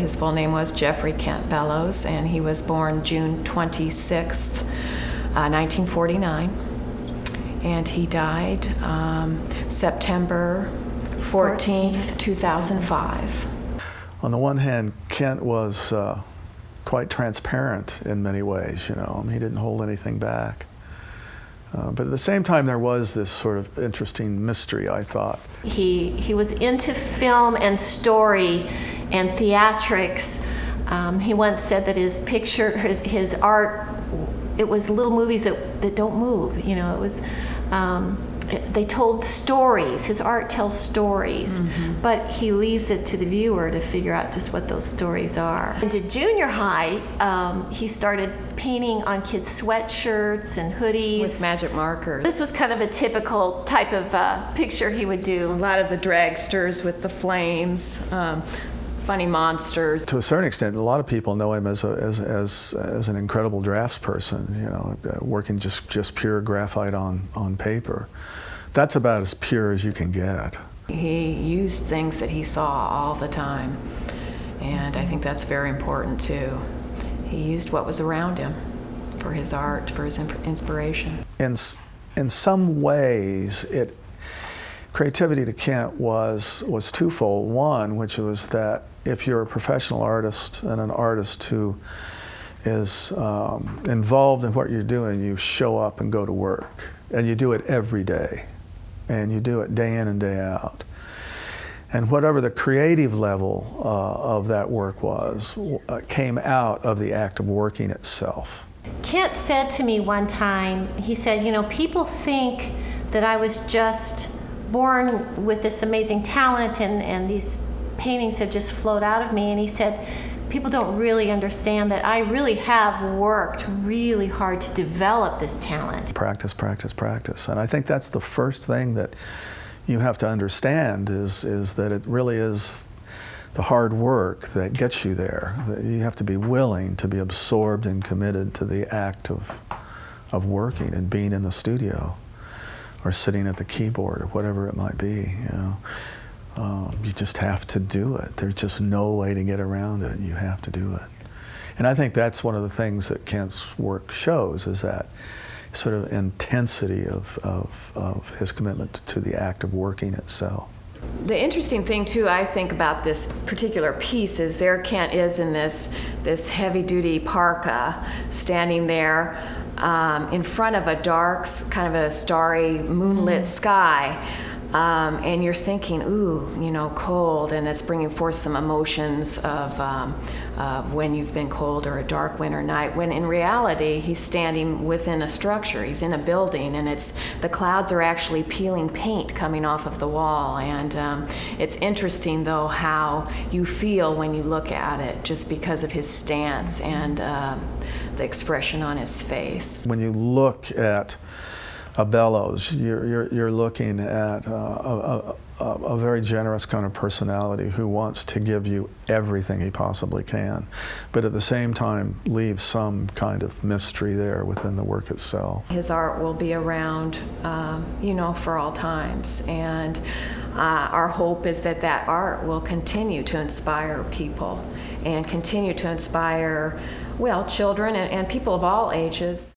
his full name was Jeffrey Kent Bellows, and he was born June 26th, 1949. And he died September 14th, 2005. On the one hand, Kent was quite transparent in many ways, you know. He didn't hold anything back. But at the same time, there was this sort of interesting mystery, I thought. He was into film and story and theatrics. He once said that his art, it was little movies that don't move. You know, it was, they told stories. His art tells stories, but he leaves it to the viewer to figure out just what those stories are. Into junior high, he started painting on kids' sweatshirts and hoodies. With magic markers. This was kind of a typical type of picture he would do. A lot of the dragsters with the flames, funny monsters. To a certain extent, a lot of people know him as an incredible draftsperson, you know, working just pure graphite on paper. That's about as pure as you can get. He used things that he saw all the time, and I think that's very important too. He used what was around him for his art, for his inspiration. In some ways, creativity to Kent was twofold. One, which was that if you're a professional artist and an artist who is involved in what you're doing, you show up and go to work, and you do it every day, and you do it day in and day out. And whatever the creative level of that work was, came out of the act of working itself. Kent said to me one time, he said, you know, people think that I was just born with this amazing talent and these paintings have just flowed out of me. And he said, people don't really understand that I really have worked really hard to develop this talent. Practice, practice, practice. And I think that's the first thing that you have to understand is that it really is the hard work that gets you there. That you have to be willing to be absorbed and committed to the act of working and being in the studio or sitting at the keyboard or whatever it might be, you know. You just have to do it. There's just no way to get around it. You have to do it. And I think that's one of the things that Kent's work shows, is that sort of intensity of his commitment to the act of working itself. The interesting thing too, I think, about this particular piece is there Kent is in this heavy-duty parka, standing there in front of a dark, kind of a starry, moonlit sky. And you're thinking, ooh, you know, cold, and it's bringing forth some emotions of when you've been cold or a dark winter night, when in reality he's standing within a structure, he's in a building, and the clouds are actually peeling paint coming off of the wall. And it's interesting though how you feel when you look at it, just because of his stance and the expression on his face. When you look at a Bellows, you're looking at a very generous kind of personality who wants to give you everything he possibly can, but at the same time leave some kind of mystery there within the work itself. His art will be around, you know, for all times, and our hope is that that art will continue to inspire people and continue to inspire, well, children and people of all ages.